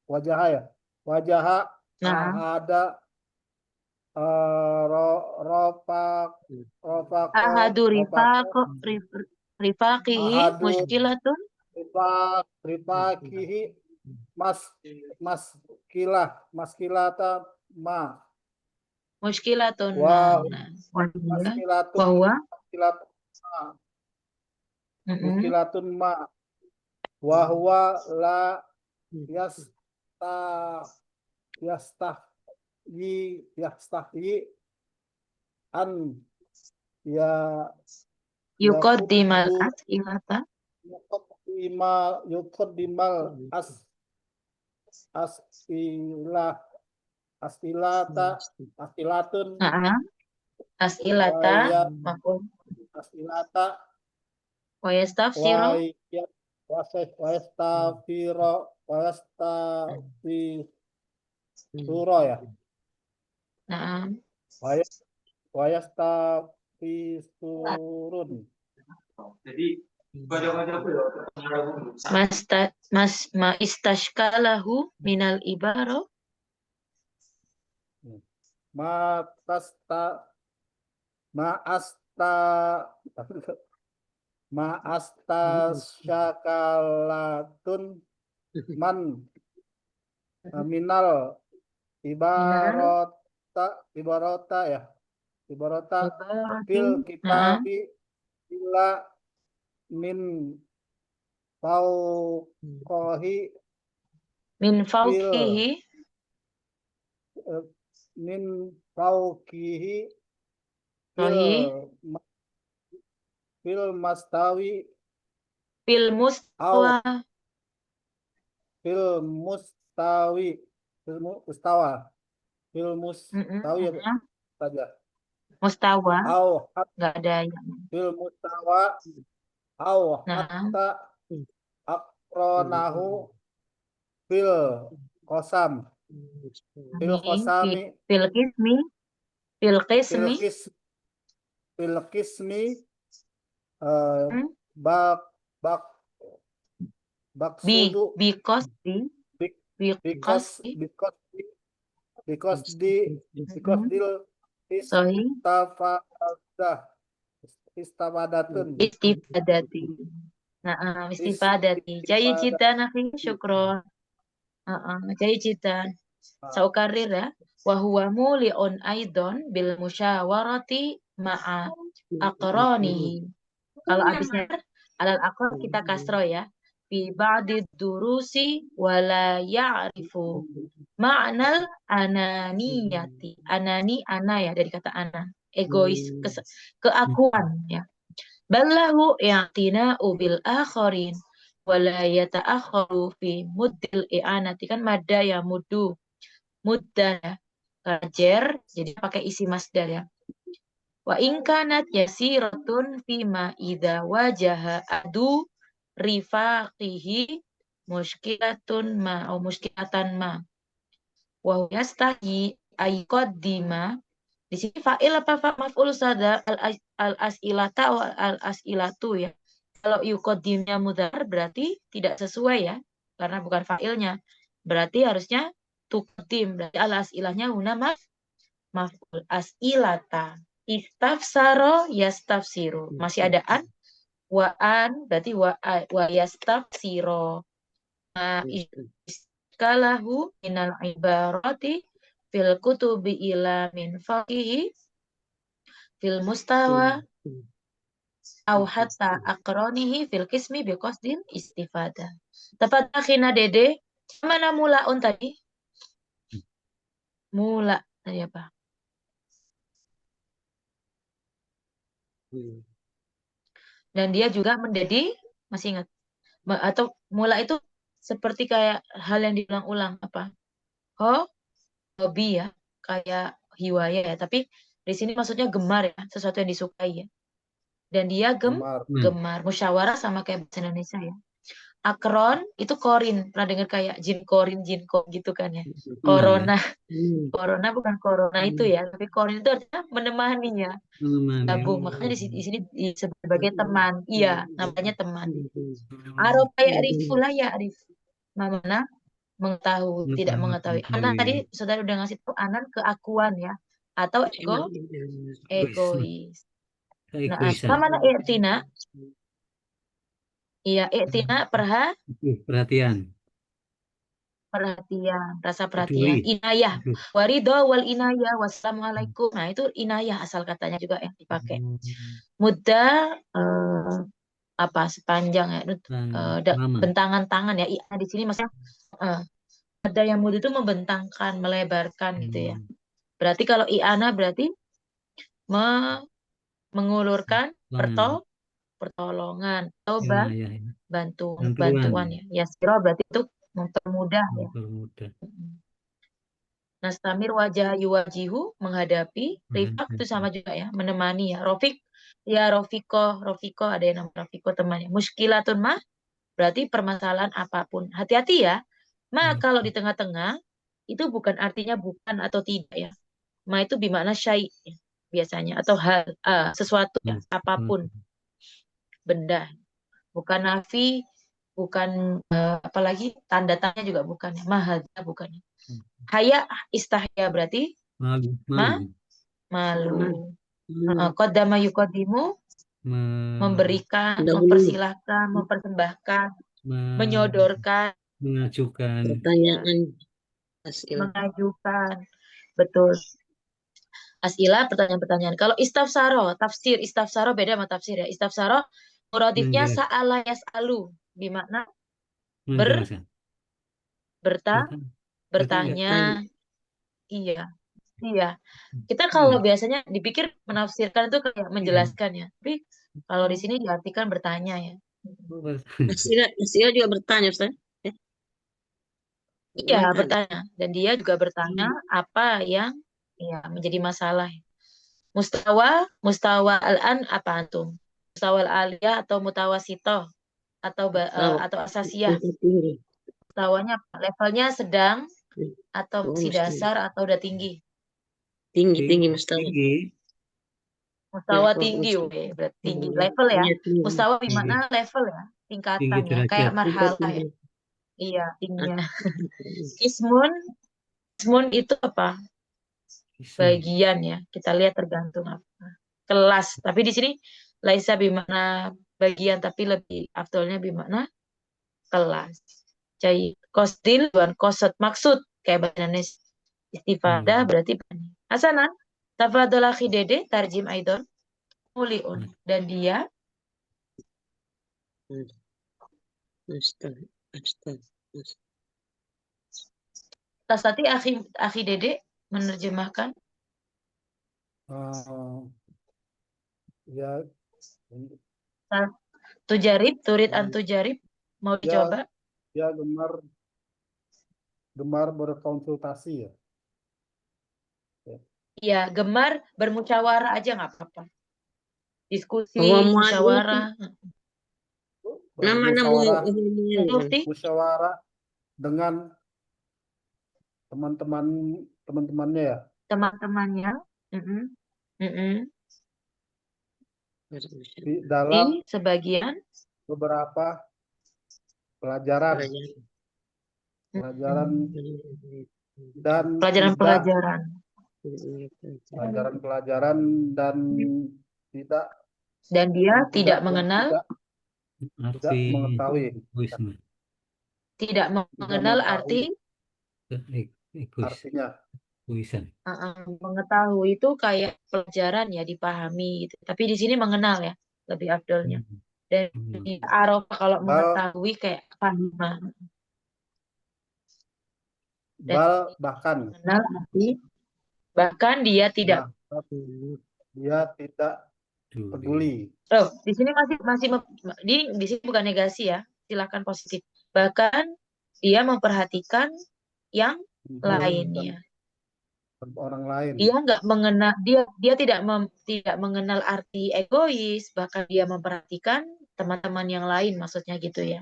wajaha ya wajaha Nah. ahada Ahadu rifaqihi ahadu muskilatun. rifakihi maskilata ma Muskilatun wa ma. Nah. maskilatun Bahwa. muskilatun ma wa huwa la yastahyi an ya Yuqaddimal as'ilata. yuqaddimal astilatun Nah. As'ilata. Mafhum. asilata Wa yastafsiru. wastafiro ya Nah. wayastafisurun Ma istashkalahu minal ibaro. syakalatun man minal ibarota ya ibarota fil kitabi ila min fauqahi Min fauqihi. min fauqihi fil mastawi Fil mustawa. fil mustawi ya saja Mustawa. au Nggak ada yang. fil mustawa au Nah. hatta aqronahu fil qasam fil qasami Fil qismi. Fil qismi. fil qismi bak baksudu Because dil sorry. istafadatun Istifadati. Nah, istifadati. Jai jidan akhi, syukron. Jai jidan. Saukarir ya. Wahuwa muli'un aidon bil musyawarati ma'a aqranihi. Kalau habisnya alal aqran kita kasro ya. Fi ba'di durusi wala ya'rifu ma'nal ananiyati. Ana ya dari kata ana. Egois, keakuan ya. Ballahu i'tina'u bil akharin wala yata'akharu fi muddil i'anati. Kan madda ya muddu. Mudda kajer jadi pakai isi masdar ya. Wa in kanat yasiratun fima idza wajaha adu rifaqihi mushkilatun ma atau mushkilatan ma wa yastahi ayqaddima. Di sini fa'il apa maf'ul sada al asilata atau al asilatu ya. Kalau yuqaddimnya mudzakkar berarti tidak sesuai ya karena bukan fa'ilnya. Berarti harusnya tuqaddim. Berarti al asilahnya huna maf'ul asilata. Istafsaro yastafsiru. Masih ada an. Wa an berarti wa yastafsiro. kalahu minal ibarati fil kutubi ila min faqihi fil mustawa au hatta akronihi fil kismi biqasdil istifadah. Tepat akhina Dede. Mana mulaun tadi? Mula tadi apa? Dan dia juga menjadi, masih ingat? Atau mula itu seperti kayak hal yang diulang-ulang apa? Hobi ya, kayak hiwaya ya. Tapi di sini maksudnya gemar ya, sesuatu yang disukai ya. Dan dia Gemar. gemar. Musyawarah sama kayak bahasa Indonesia ya. Akron itu korin, pernah dengar kayak jin korin, jin ko gitu kan ya. Corona, corona bukan corona itu ya, tapi korin itu artinya menemaninya, gabung. Makanya di sini disebut sebagai teman. Iya, namanya teman. Arofa ya arifulah ya arif. Mana mengetahui, tidak mengetahui. Anan tadi saudara udah ngasih tahu anan keakuan ya, atau egois. Nah, sama mana i'tina? Iya, i'tina perhatian, rasa perhatian, inayah, warido wal inayah, wassalamualaikum. Nah, itu inayah asal katanya juga yang dipakai. Muda apa sepanjang ya, bentangan tangan ya. Di sini maksudnya ada yang muda itu membentangkan, melebarkan gitu ya. Berarti kalau i'ana berarti mengulurkan pertolongan, atau bantuan ya. Yasiro berarti itu mempermudah ya. Nastamir wajah yuwajihu, menghadapi. Rifak itu sama juga ya, menemani ya. Rofik ya, Rofiko ada yang nama Rofiko temannya. Muskilatun mah berarti permasalahan apapun. Hati-hati ya. Kalau di tengah-tengah itu bukan artinya bukan atau tidak ya. Itu bermakna syai ya, biasanya, atau hal sesuatu ya, apapun, benda. Bukan nafi, bukan apalagi tanda tanya juga bukan ya. Mahadza bukan ya. Haya istahya berarti malu. Qaddama yuqaddimu, memberikan, mempersilahkan, mempersembahkan, menyodorkan, mengajukan, pertanyaan, mengajukan, betul. As'ilah, pertanyaan-pertanyaan. Kalau istafsaro, tafsir istafsaro beda sama tafsir ya. Istafsaro muradifnya sa'ala yas'alu, bermakna bertanya. Iya. Kita kalau biasanya dipikir menafsirkan itu kayak menjelaskan ya. Tapi kalau di sini diartikan bertanya ya. Asila juga bertanya, Ustaz. Iya, bertanya. Dan dia juga bertanya apa yang menjadi masalah. Mustawa al-an apa antum? Mustawa al-aliyah atau mutawasito atau asasiyah. Mustawanya levelnya sedang atau si dasar atau udah tinggi? Tinggi mustawa. Mustawa tinggi, berarti tinggi level ya. Mustawa di mana level ya, tingkatan ya, kayak marhalah ya. Iya, tingginya. Ismun itu apa? Bagian ya. Kita lihat tergantung apa. Kelas. Tapi di sini laisa bimana bagian, tapi lebih afdolnya bimana kelas. Jadi kosdil dan kosot maksud kayak bahasa istifadah berarti bani. Hasanan tafadhol akhi Dede tarjim aidon muliun, dan dia tadi akhi Dede menerjemahkan Ya, turid antujarib, mau dicoba? Ya, gemar berkonsultasi ya. Iya, gemar bermusyawarah aja nggak apa-apa. Diskusi, musyawarah. Musyawarah dengan teman-temannya ya. Teman-temannya. Di dalam sebagian beberapa pelajaran dan pelajaran dan tidak, dan dia tidak mengenal, tidak mengetahui, tidak mengenal arti artinya. Egoisan. Mengetahui itu kayak pelajaran ya, dipahami gitu. Tapi di sini mengenal ya, lebih afdolnya. Dan arafah kalau mengetahui kayak kepahaman. Bahkan Mengenal arti, bahkan dia tidak. Dia tidak peduli. Oh, di sini di sini bukan negasi ya, silakan positif. Bahkan dia memperhatikan yang lainnya. Orang lain. Dia nggak mengenal, dia tidak mengenal arti egois, bahkan dia memperhatikan teman-teman yang lain, maksudnya gitu ya.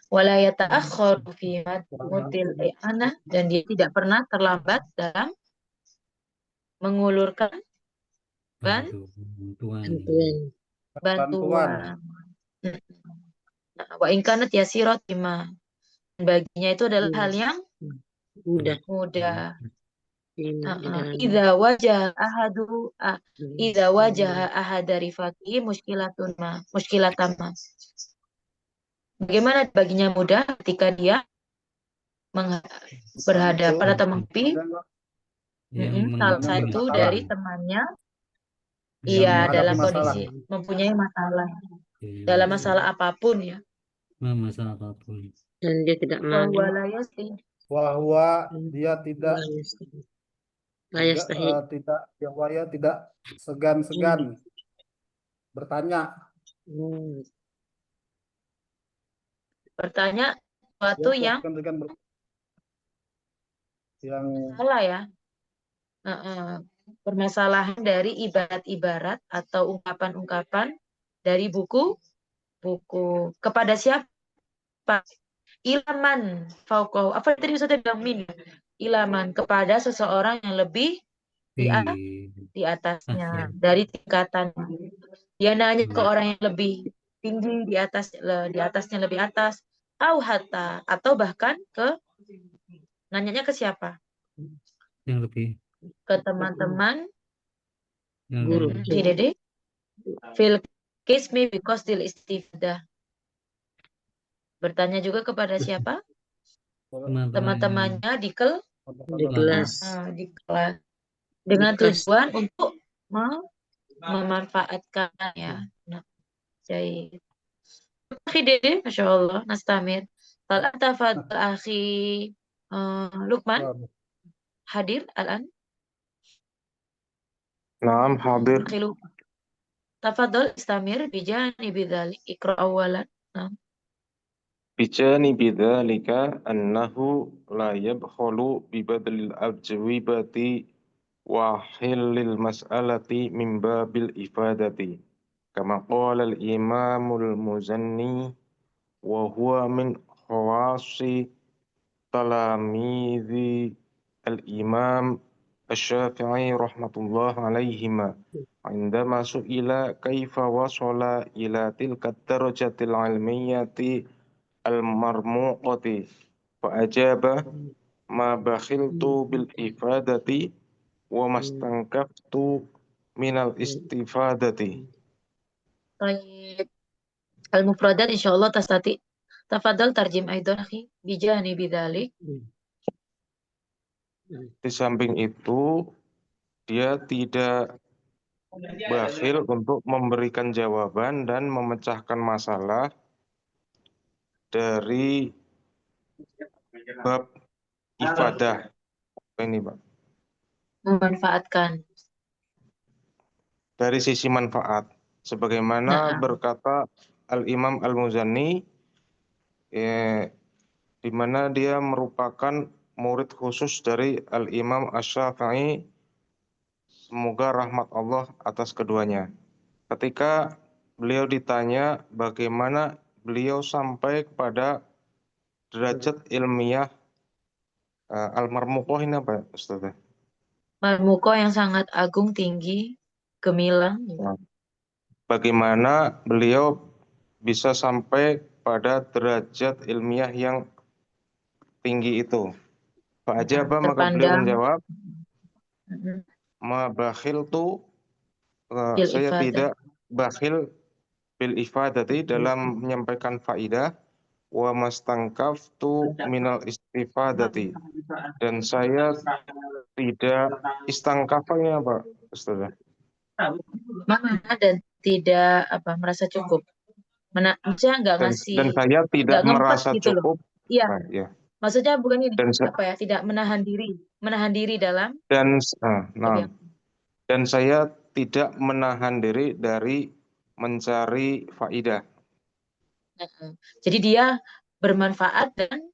Wala yata'akhkharu fi mutil i'anah, dan dia tidak pernah terlambat dalam mengulurkan bantuan. Wa in kanat yasirat bima, baginya itu adalah hal yang mudah. Idza wajaha ahadari faqih muskilatan ma. Bagaimana baginya mudah ketika dia berhadapan atau menghadapi salah satu dari temannya, dalam kondisi mempunyai masalah, dalam masalah apapun ya. Masalah apapun. Dan dia tidak mau. Bahwa dia tidak tidak segan-segan bertanya. Bertanya sesuatu yang salah ya. Permasalahan dari ibarat-ibarat atau ungkapan-ungkapan dari buku kepada siapa? Ilaman fauqahu. Apa tadi Ustaz bilang min? Ilaman, kepada seseorang yang lebih di atasnya, dari tingkatan. Dia nanya ke orang yang lebih tinggi di atasnya lebih atas, hatta, atau bahkan nanyanya ke siapa? Yang lebih ke teman-teman guru. Dede fil kismi because til istifadah. Bertanya juga kepada siapa? Teman-temannya di kelas. Dengan tujuan untuk memanfaatkan ya. Nah, jadi Dede, Masya Allah, nastamir. Hal anta fadl akhi Lukman hadir al-an? نعم حاضر. تفضل استمر بجانب ذلك اقرأ أولا. نعم. بجانب ذلك أنه لا يبخل ببذل الأجوبة وحل المسألة من باب الإفادة كما قال الإمام المزني وهو من خواص تلاميذ الإمام الشافعي رحمة الله عليهما عندما سئل كيف وصل إلى تلك الدرجة العلمية المرموقة فأجاب ما بخلت بالإفادة وما استنكفت من الاستفادة. طيب المفردات إن شاء الله تستطيع. تفضل ترجم أيضا أخي بجانب ذلك. Di samping itu dia tidak bakhil untuk memberikan jawaban dan memecahkan masalah dari bab ifadah. Ini Pak. Memanfaatkan. Dari sisi manfaat. Sebagaimana berkata Al-Imam Al-Muzani, di mana dia merupakan murid khusus dari Al-Imam Asy-Syafi'i, semoga rahmat Allah atas keduanya. Ketika beliau ditanya bagaimana beliau sampai kepada derajat ilmiah al-marmuqah, ini apa Ustaz? Marmuqah yang sangat agung, tinggi, gemilang. Bagaimana beliau bisa sampai pada derajat ilmiah yang tinggi itu? Fa'ajaba, maka beliau menjawab, ma bakhiltu, saya tidak bakhil bil ifadati dalam menyampaikan faidah, wa mastangkaftu minal istifadati, dan saya tidak istangkafanya apa Ustazah? Mana dan tidak merasa cukup. Maksudnya nggak Dan ngasih, saya tidak nggak ngempet merasa gitu loh. cukup. Iya, Nah, ya. maksudnya bukan ini, Dan tidak menahan diri dalam nah, dan saya tidak menahan diri dari mencari faidah. Jadi dia bermanfaat dan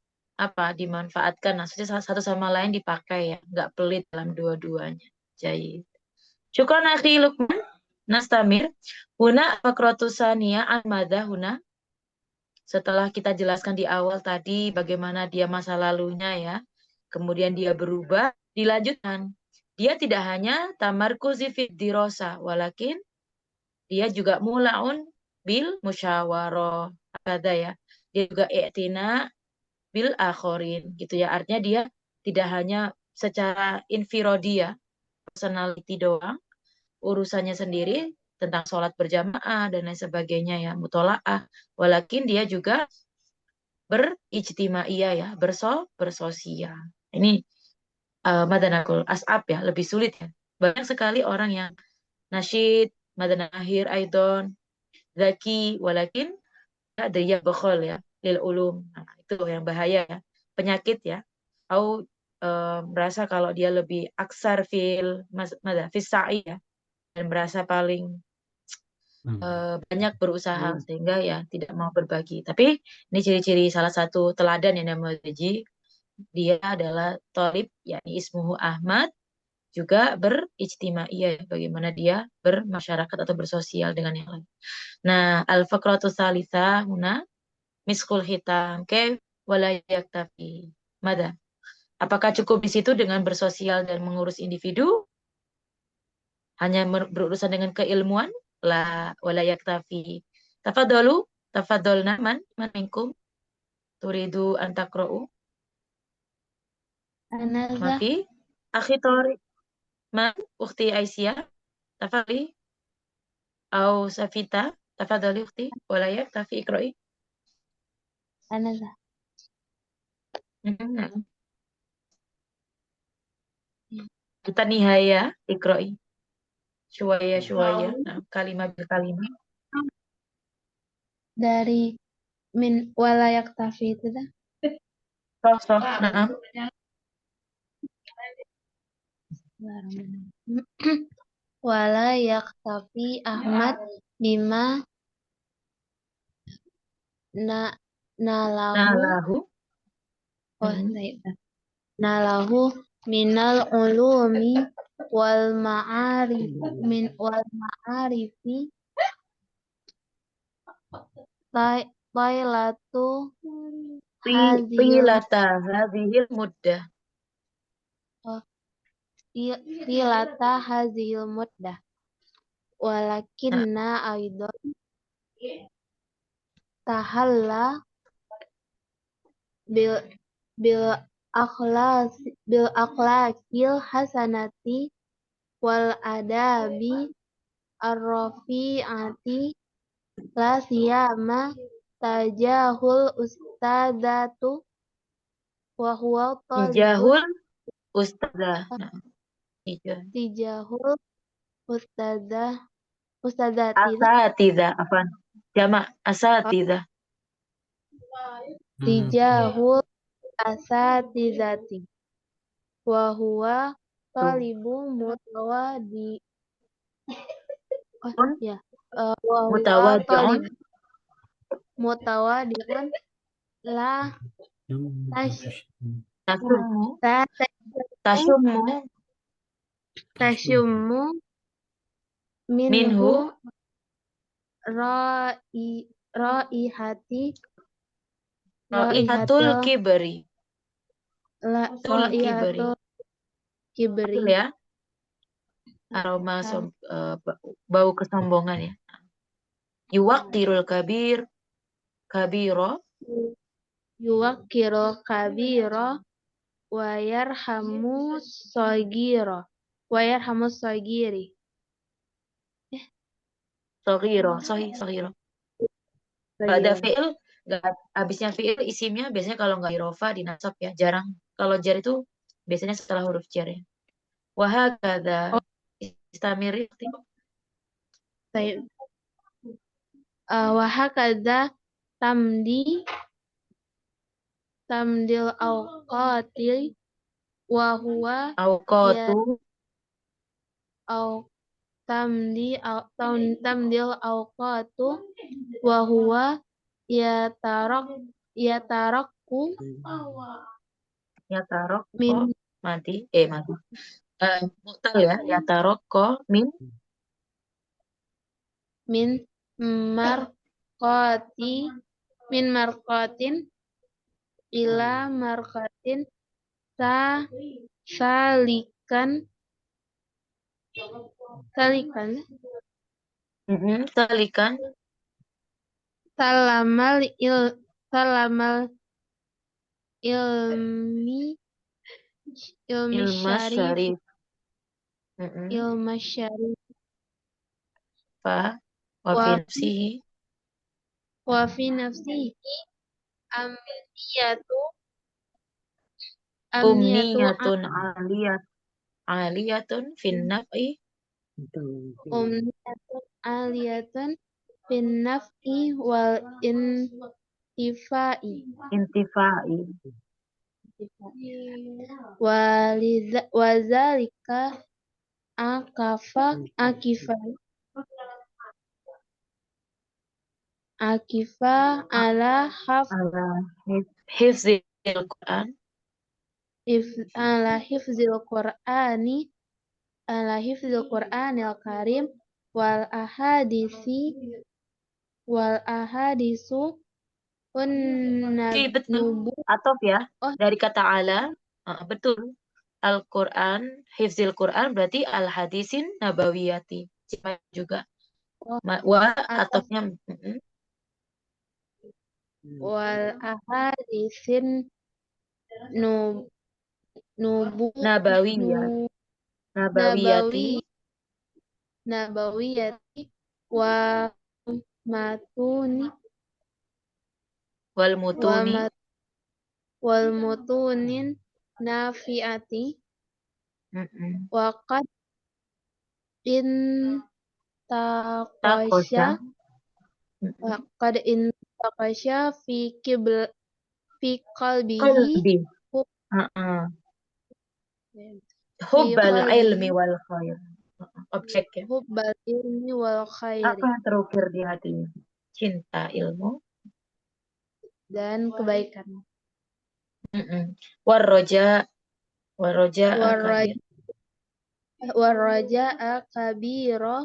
dimanfaatkan. Maksudnya satu sama lain dipakai ya, nggak pelit dalam dua-duanya. Jadi, syukran akhi Lukman. Nastamir. Huna fakrotusania an-madah huna. Setelah kita jelaskan di awal tadi bagaimana dia masa lalunya ya. Kemudian dia berubah, dilanjutkan. Dia tidak hanya tamarkuzi fid dirosa, walakin dia juga mulaun bil musyawarah. Ada ya. Dia juga i'tina bil akhorin gitu ya. Artinya dia tidak hanya secara infirodi ya, personality doang, urusannya sendiri tentang sholat berjamaah dan lain sebagainya ya, mutolaah. Walakin dia juga berijtimaiyah ya, bersosial. Ini madanakul as'ab ya, lebih sulit ya. Banyak sekali orang yang nasyid, madan akhir, aidon, zaki, walakin ada yang bakhol ya, lil ulum. Nah, itu yang bahaya ya, penyakit ya. Atau merasa kalau dia lebih aksar fil sa'i ya, dan merasa paling banyak berusaha sehingga ya tidak mau berbagi. Tapi ini ciri-ciri salah satu teladan yang namanya Haji, dia adalah thalib yakni ismuhu Ahmad, juga berijtimaiyah, bagaimana dia bermasyarakat atau bersosial dengan yang lain. Nah, al-faqratu salisa huna miskul hitam ke wala yaktafi. Mada? Apakah cukup di situ dengan bersosial dan mengurus individu? Hanya berurusan dengan keilmuan? La wala yaktafi. Tafadolna man minkum turidu an taqra'u? Mafi? Akhi Tori, man ukhti Aisyah, tafadhali. Au Safita, tafadhali ukhti, wala yaktafi iqra'i. Anaza. Kita nihaya iqra'i. Syuwaya. Nah, kalimat berkalimat. Dari min walayak tafi itu dah. Soh. Nah. Walayak tafi Ahmad bima nalahu. Nalahu minal ulumi wal ma'arifi Tailatu hadhil muddah. Tilata hazil muddah. Walakinna aidan tahalla bil akhlaqil hasanati wal adabi arrafi'ati la siyama tajahul ustadatu wa huwa Tijahul ustadzah. Tijahul ustadzati asatidzah, jamak asatidzah. Tijahul asatizati wa huwa talibu mutawadi mutawadi'un la tashummu minhu raihatul kibri. Kibri ya. Aroma bau kesombongan ya. Yuwaqirul kabiro wa yarhamu sagiri. Saghiro. Pada fi'il nggak habisnya fiil isimnya biasanya kalau nggak irofa di nasab ya, jarang. Kalau jar itu biasanya setelah huruf jar ya. Wahakadha istamiri. طيب وهكذا tamdil awqatil wa huwa Awqatu au tamdil awqatu wa huwa yatarakku ya tarok min mati mutal ya tarok min marqati min marqatin ila marqatin salikan talikan salamal ilmi ilma syarif syarif ilma syarif fa wa fi nafsihi wa fi nafsihi amniyatu umniyatun aliyatun fin naf'i umniyatun aliyatun fin naf'i wal intifa'i intifa'i wazalika akifa ala ala hifzil Quran ala hifzil Qur'anil karim wal ahadisu betul atau ya dari kata ala betul Al-Quran hifzil Quran berarti al hadisin nabawiyati juga wa atofnya wal ahadisin nabawiyati wa matuni wal mutunin nafiati wa qad intaqasha fi qalbihi hubbal ilmi wal khair objek ya hubbal ilmi wal khairi apa yang terukir di hatinya cinta ilmu dan kebaikan warroja kabiro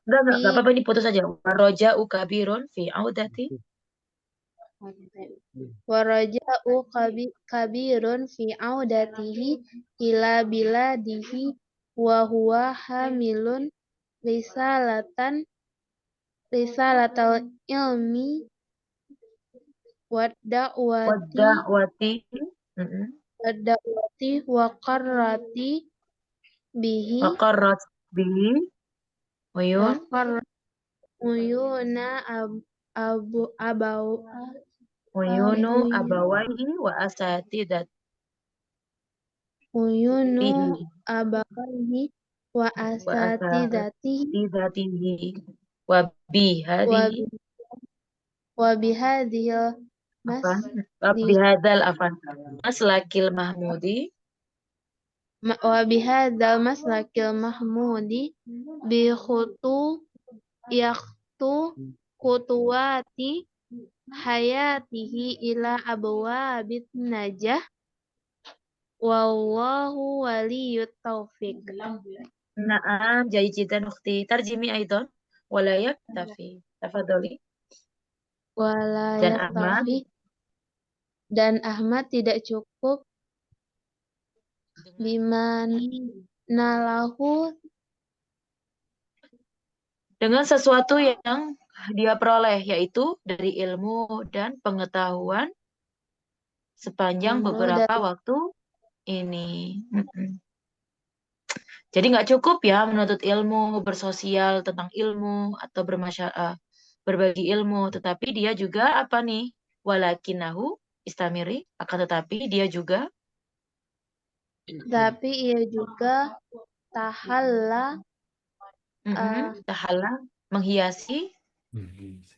enggak apa-apa ini putus aja warroja kabirun fi audati waraja'u kabirun fi audatihi ila biladihi wa huwa hamilun risalatal ilmi wadda'wati wa qarrati bihi uyuna uyunu abawaihi wa asatidat uyunu abawaihi wa asatidatihi wa bihadhil maslakil mahmudi wa bihadzal maslakil mahmudi bi khutuwati hayatihi ila abwabit najah wallahu waliyut taufiq. Naam, jayidan ukhti. Tarjimi aidan wala yaktafi. Tafadhali. Wala yaktafi. Dan Ahmad tidak cukup biman nalahu dengan sesuatu yang dia peroleh yaitu dari ilmu dan pengetahuan sepanjang beberapa waktu ini. Jadi nggak cukup ya menuntut ilmu, bersosial tentang ilmu atau berbagi ilmu, tetapi dia juga apa nih? walakinahu istamiri, akan tetapi dia juga Tapi ia juga tahalla tahala, menghiasi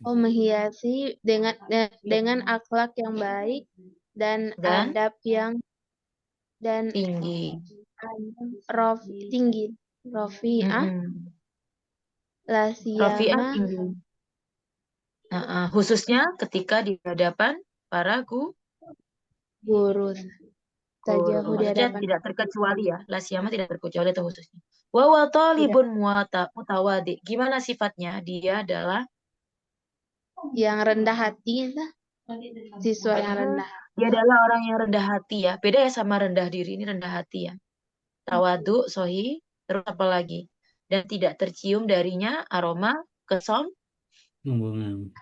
menghiasi dengan akhlak yang baik dan dan adab yang tinggi. tinggi. Rafi'ah la Rafi'ah siyama tinggi. Khususnya ketika di hadapan para guru saja di maksudnya hadapan tidak terkecuali ya, la siyama tidak terkecuali atau khususnya. Wa huwa talibun mutawadi. Gimana sifatnya? Dia adalah yang rendah hati, siswa yang rendah. Dia adalah orang yang rendah hati ya. Beda ya sama rendah diri, ini rendah hati ya. Tawadu, sohi, terus apa lagi? Dan tidak tercium darinya aroma Sombongan.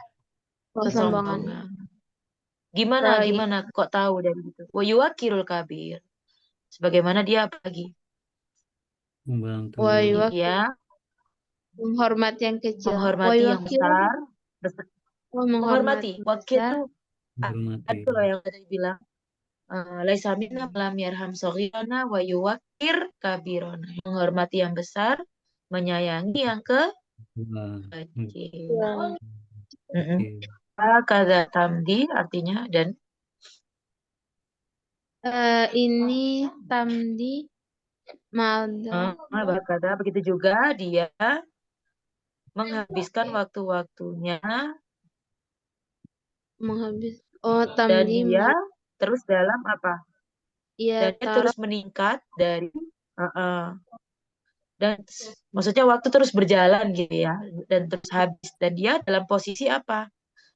kesombongan. Gimana kok tahu dari itu? Wa yuwakirul kabir. Sebagaimana dia apa lagi? Membantu. Dia menghormati yang kecil. menghormati yang besar. Menghormati. Wakil itu itu loh yang tadi bilang. Laisa minna lam yarham saghirana wa yuwakir kabirona. Menghormati yang besar, menyayangi yang kecil. Kada tamdi artinya dan ini tamdi maldo. Berkata begitu juga dia menghabiskan waktu-waktunya dan tamdi dia terus dalam apa? Iya, Dan dia terus meningkat dari dan maksudnya waktu terus berjalan gitu ya dan terus habis dan dia dalam posisi apa?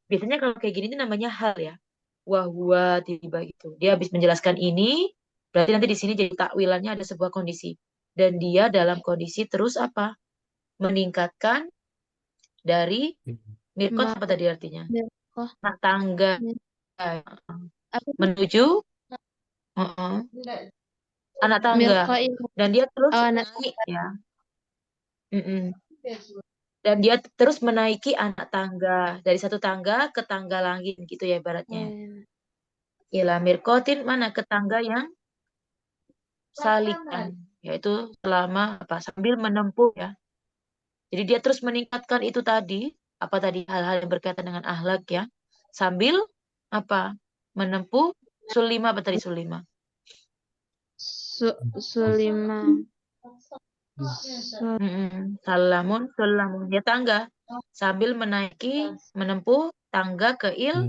Biasanya kalau kayak gini itu namanya hal ya. Wahwa tiba gitu. Dia habis menjelaskan ini, berarti nanti di sini jadi takwilannya ada sebuah kondisi. Dan dia dalam kondisi terus apa? Meningkatkan dari mirkot apa tadi artinya? Nah, tangga menuju anak tangga. Dan dia terus naik ya. Dan dia terus menaiki anak tangga dari satu tangga ke tangga langit gitu ya ibaratnya. Ila mirkotin mana ke tangga yang salikan, yaitu selama apa sambil menempuh ya. Jadi dia terus meningkatkan itu tadi apa tadi hal-hal yang berkaitan dengan akhlak ya, sambil apa menempuh sulima apa tadi sulima? Sulima. Salamun ya tangga sambil menempuh tangga keilmuan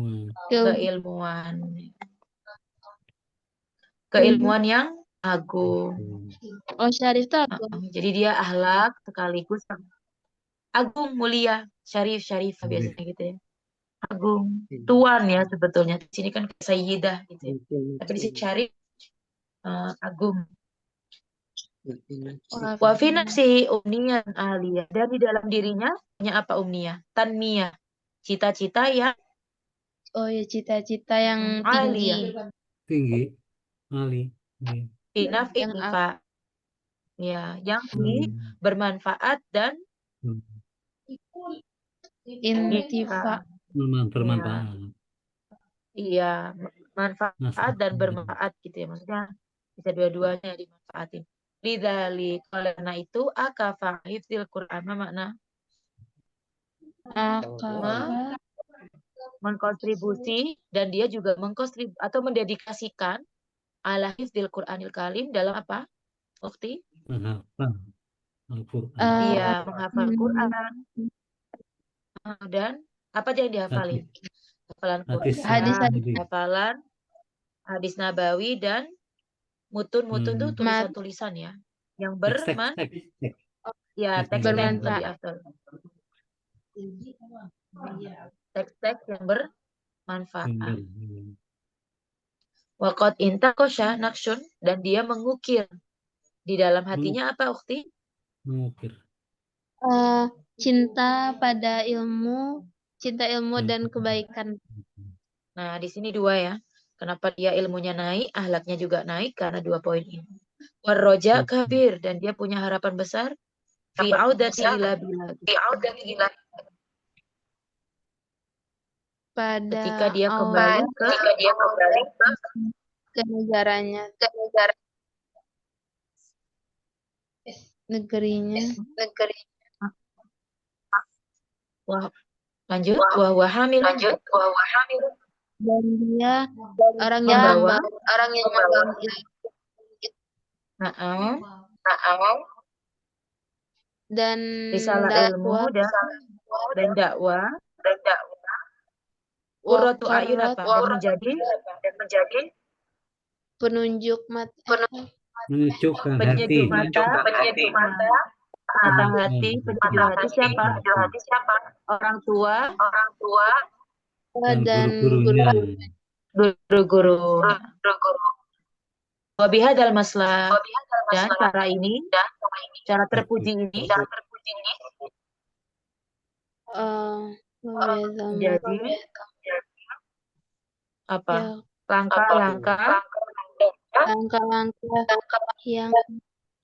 yang agung. Oh, syarif itu agung. Jadi dia akhlak sekaligus agung, mulia, syarif biasanya gitu ya. Agung, tuan ya sebetulnya. Di sini kan sayyidah gitu ya. Tapi di sini syarif agung. Wa fi nafsi umniyan aliyah. Dan di dalam dirinya punya apa umniyah? Tanmiyah. Cita-cita yang cita-cita yang tinggi. Tinggi. Ali. Inaf iktifa. Ya, yang bermanfaat dan intifa. Bermanfaat. Iya, manfaat dan bermanfaat gitu ya. Maksudnya bisa dua-duanya dimanfaatin. Lidzalik, karena itu akafa hifdzil Qur'an makna mengkontribusi dan dia juga mengkontribusi atau mendedikasikan ala hifdzil Qur'anil Karim dalam apa? Ukti? Menghafal Al-Quran. Iya, menghafal Quran. Dan apa aja yang dihafalin? Hafalan Quran, hafalan hadis nabawi dan mutun itu tulisan-tulisan ya. Yang teks-teks lebih afdal. Teks-teks yang bermanfaat. Waqad intaqasha naksyun dan dia mengukir di dalam hatinya apa Ukti? Mengukir. Cinta pada ilmu, dan kebaikan. Nah, di sini dua ya. Kenapa dia ilmunya naik, ahlaknya juga naik karena dua poin ini. Warroja kabir dan dia punya harapan besar. Fi audati ila bilad. ketika pada dia kembali ke negaranya, negerinya. wah, lanjut wah hamil Dan dia orang yang membawa dan risalah ilmu dakwah dan dakwah qurratu a'yun apa dan menjadi penunjuk mata, menunjukkan penyejuk hati. mata hati, penyejuk hati siapa? Orang tua Dan dan guru-gurunya. guru-guru. Wabihadal maslah dan cara ini, cara terpuji ini menjadi apa? ya, Langkah-langkah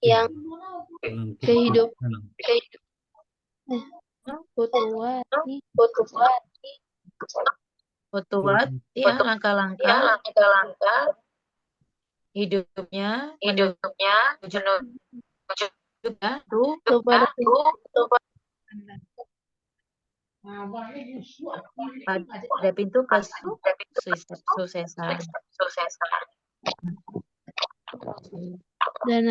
yang kehidupan Futuwat, ya langkah-langkah hidupnya menuju pada pintu kesuksesan. dan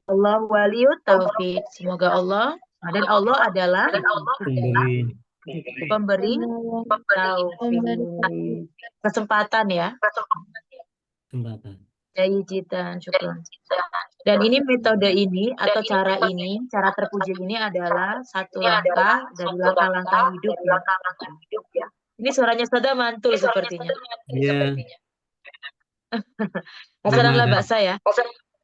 Allah waliyut taufik. Semoga Allah dan Allah adalah pemberi taufik, kesempatan ya. Jayijitan, syukran. Dan ini metode ini atau cara ini, cara terpuji ini adalah satu langkah dari langkah-langkah hidup ya. Ini suaranya Sada mantul sepertinya. Iya. Hasanallah baksa ya.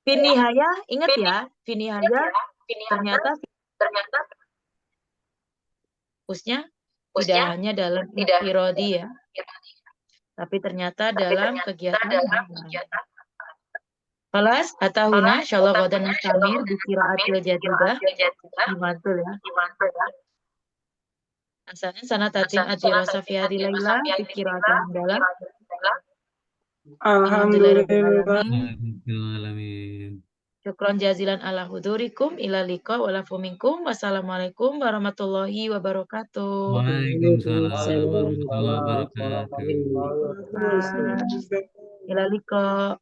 Finihaya, ingat ya, finihaya ternyata fokusnya tidak hanya dalam infiradi ya, tapi ternyata dalam kegiatan. Kelas atahuna insyaallah qadan mustamir bi qiraatil jadidah dimantul ya. Asalnya sanatatin adirasa fi hadhihi laila bi qiraatil hamdalah. Alhamdulillahirrahmanirrahim. Syukran jazilan ala hudurikum ila liqa wa lafu minkum. Wassalamualaikum warahmatullahi wabarakatuh. Waalaikumsalam warahmatullahi wabarakatuh. Ila liqa.